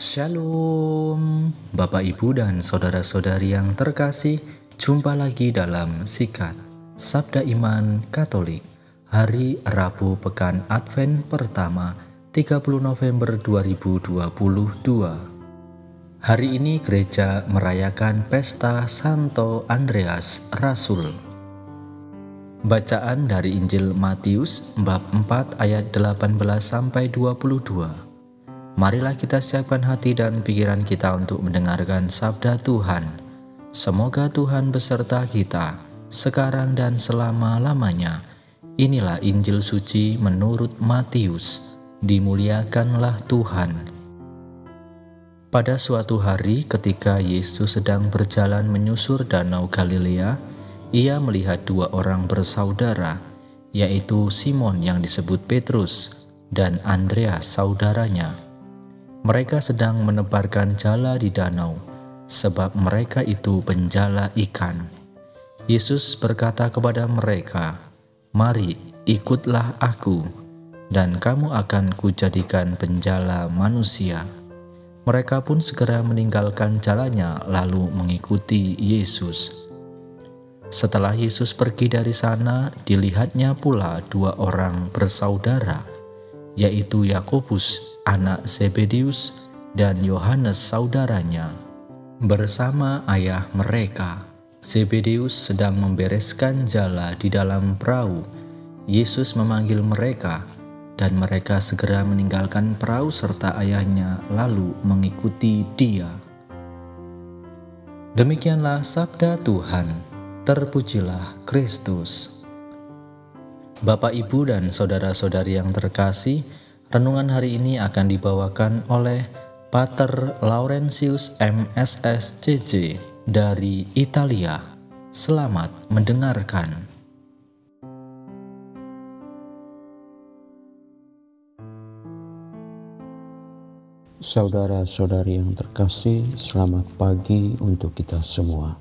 Shalom, Bapak Ibu dan saudara-saudari yang terkasih, jumpa lagi dalam Sikat Sabda Iman Katolik, hari Rabu Pekan Advent pertama, 30 November 2022. Hari ini gereja merayakan pesta Santo Andreas Rasul. Bacaan dari Injil Matius bab 4 ayat 18-22. Marilah kita siapkan hati dan pikiran kita untuk mendengarkan sabda Tuhan. Semoga Tuhan beserta kita, sekarang dan selama-lamanya. Inilah Injil suci menurut Matius. Dimuliakanlah Tuhan. Pada suatu hari ketika Yesus sedang berjalan menyusur danau Galilea, ia melihat dua orang bersaudara, yaitu Simon yang disebut Petrus dan Andreas saudaranya. Mereka sedang menebarkan jala di danau, sebab mereka itu penjala ikan. Yesus berkata kepada mereka, "Mari, ikutlah aku, dan kamu akan kujadikan penjala manusia." Mereka pun segera meninggalkan jalannya lalu mengikuti Yesus. Setelah Yesus pergi dari sana, dilihatnya pula dua orang bersaudara, yaitu Yakobus anak Zebedeus dan Yohanes saudaranya. Bersama ayah mereka, Zebedeus sedang membereskan jala di dalam perahu. Yesus memanggil mereka, dan mereka segera meninggalkan perahu serta ayahnya lalu mengikuti dia. Demikianlah sabda Tuhan. Terpujilah Kristus. Bapak, Ibu, dan saudara-saudari yang terkasih, renungan hari ini akan dibawakan oleh Pater Laurentius MSSCC dari Italia. Selamat mendengarkan. Saudara-saudari yang terkasih, selamat pagi untuk kita semua.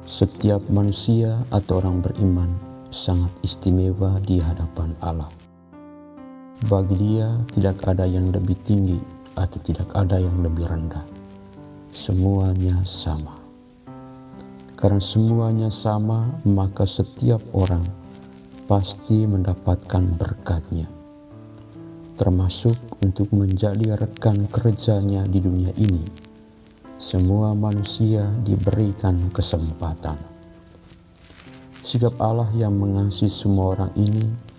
Setiap manusia atau orang beriman sangat istimewa di hadapan Allah. Bagi Dia tidak ada yang lebih tinggi atau tidak ada yang lebih rendah. Semuanya sama. Karena semuanya sama, maka setiap orang pasti mendapatkan berkat-Nya, termasuk untuk menjadi rekan kerjanya di dunia ini. Semua manusia diberikan kesempatan. Sikap Allah yang mengasihi semua orang ini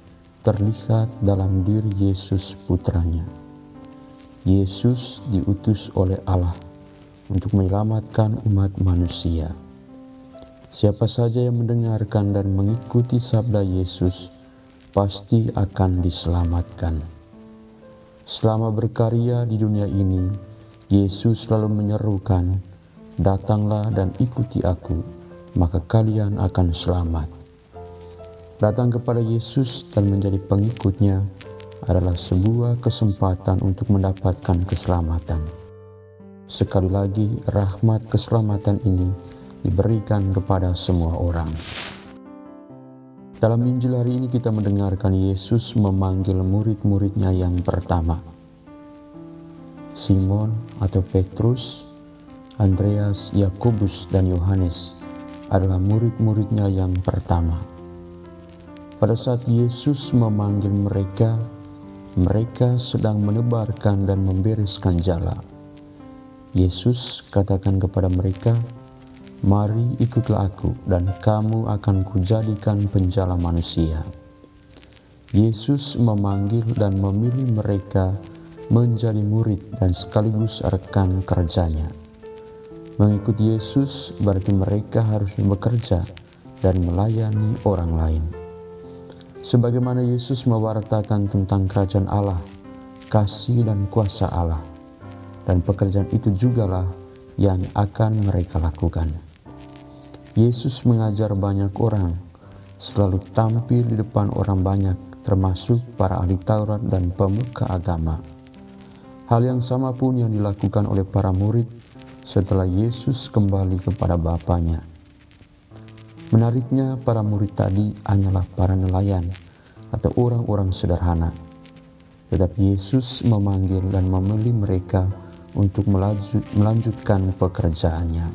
terlihat dalam diri Yesus putranya. Yesus diutus oleh Allah untuk menyelamatkan umat manusia. Siapa saja yang mendengarkan dan mengikuti sabda Yesus pasti akan diselamatkan. Selama berkarya di dunia ini, Yesus selalu menyerukan, "Datanglah dan ikuti aku, maka kalian akan selamat." Datang kepada Yesus dan menjadi pengikutnya adalah sebuah kesempatan untuk mendapatkan keselamatan. Sekali lagi, rahmat keselamatan ini diberikan kepada semua orang. Dalam Injil hari ini kita mendengarkan Yesus memanggil murid-muridnya yang pertama. Simon atau Petrus, Andreas, Yakobus, dan Yohanes adalah murid-muridnya yang pertama. Pada saat Yesus memanggil mereka, mereka sedang menebarkan dan membereskan jala. Yesus katakan kepada mereka, "Mari ikutlah aku, dan kamu akan kujadikan penjala manusia." Yesus memanggil dan memilih mereka menjadi murid dan sekaligus rekan kerjanya. Mengikuti Yesus berarti mereka harus bekerja dan melayani orang lain. Sebagaimana Yesus mewartakan tentang kerajaan Allah, kasih dan kuasa Allah, dan pekerjaan itu jugalah yang akan mereka lakukan. Yesus mengajar banyak orang, selalu tampil di depan orang banyak, termasuk para ahli Taurat dan pemuka agama. Hal yang sama pun yang dilakukan oleh para murid setelah Yesus kembali kepada Bapanya. Menariknya, para murid tadi hanyalah para nelayan atau orang-orang sederhana. tetapi Yesus memanggil dan memilih mereka untuk melanjutkan pekerjaannya.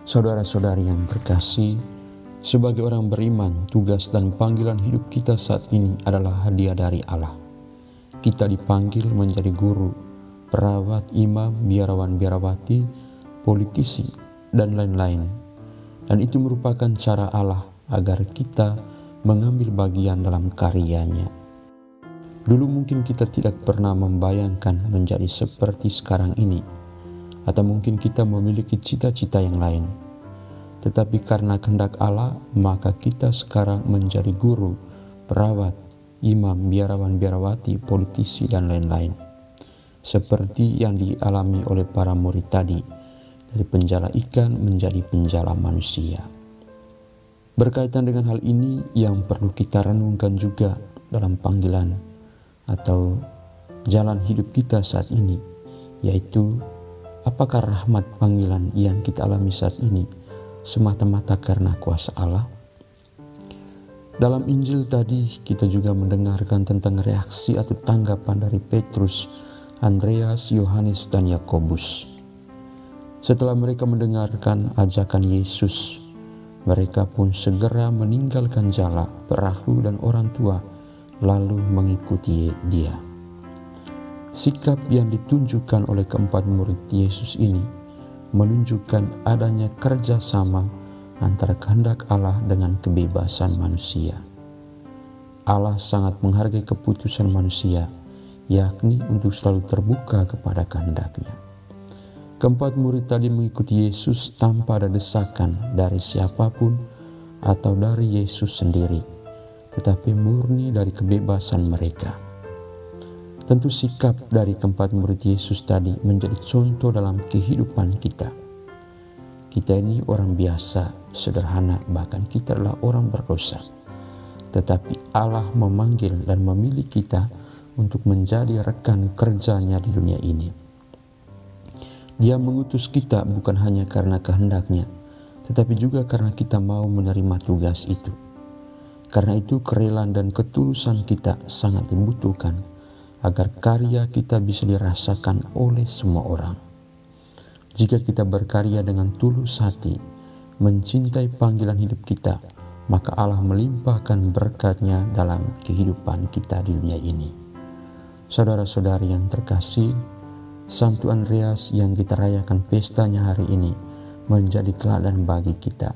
Saudara-saudari yang terkasih, sebagai orang beriman, tugas dan panggilan hidup kita saat ini adalah hadiah dari Allah. Kita dipanggil menjadi guru, perawat, imam, biarawan, biarawati, politisi, dan lain-lain. Dan itu merupakan cara Allah agar kita mengambil bagian dalam karyanya. Dulu mungkin kita tidak pernah membayangkan menjadi seperti sekarang ini, atau mungkin kita memiliki cita-cita yang lain. Tetapi karena kehendak Allah, maka kita sekarang menjadi guru, perawat, imam, biarawan, biarawati, politisi, dan lain-lain. Seperti yang dialami oleh para murid tadi, dari penjala ikan menjadi penjala manusia. Berkaitan dengan hal ini yang perlu kita renungkan juga dalam panggilan atau jalan hidup kita saat ini, yaitu apakah rahmat panggilan yang kita alami saat ini semata-mata karena kuasa Allah? Dalam Injil tadi kita juga mendengarkan tentang reaksi atau tanggapan dari Petrus, Andreas, Yohanes, dan Yakobus. Setelah mereka mendengarkan ajakan Yesus, mereka pun segera meninggalkan jala, perahu, dan orang tua, lalu mengikuti Dia. Sikap yang ditunjukkan oleh keempat murid Yesus ini menunjukkan adanya kerjasama antara kehendak Allah dengan kebebasan manusia. Allah sangat menghargai keputusan manusia, yakni untuk selalu terbuka kepada kehendak-Nya. Keempat murid tadi mengikuti Yesus tanpa ada desakan dari siapapun atau dari Yesus sendiri, tetapi murni dari kebebasan mereka. Tentu sikap dari keempat murid Yesus tadi menjadi contoh dalam kehidupan kita. Kita ini orang biasa, sederhana, bahkan kita adalah orang berdosa. Tetapi Allah memanggil dan memilih kita untuk menjadi rekan kerjanya di dunia ini. Dia mengutus kita bukan hanya karena kehendak-Nya, tetapi juga karena kita mau menerima tugas itu. Karena itu kerelaan dan ketulusan kita sangat dibutuhkan agar karya kita bisa dirasakan oleh semua orang. Jika kita berkarya dengan tulus hati, mencintai panggilan hidup kita, maka Allah melimpahkan berkat-Nya dalam kehidupan kita di dunia ini. Saudara-saudari yang terkasih, Santo Andreas yang kita rayakan pestanya hari ini menjadi teladan bagi kita.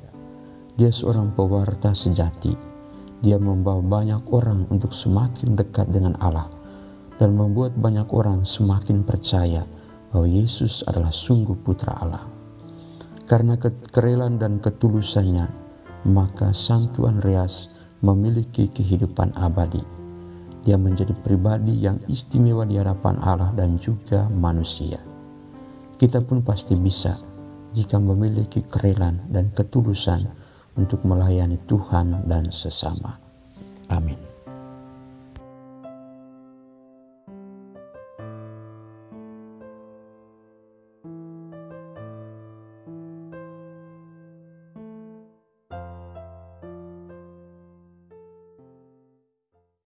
Dia seorang pewarta sejati. Dia membawa banyak orang untuk semakin dekat dengan Allah dan membuat banyak orang semakin percaya bahwa Yesus adalah sungguh putra Allah. Karena kerelaan dan ketulusannya, maka Santo Andreas memiliki kehidupan abadi. Dia menjadi pribadi yang istimewa di hadapan Allah dan juga manusia. Kita pun pasti bisa jika memiliki kerelaan dan ketulusan untuk melayani Tuhan dan sesama. Amin.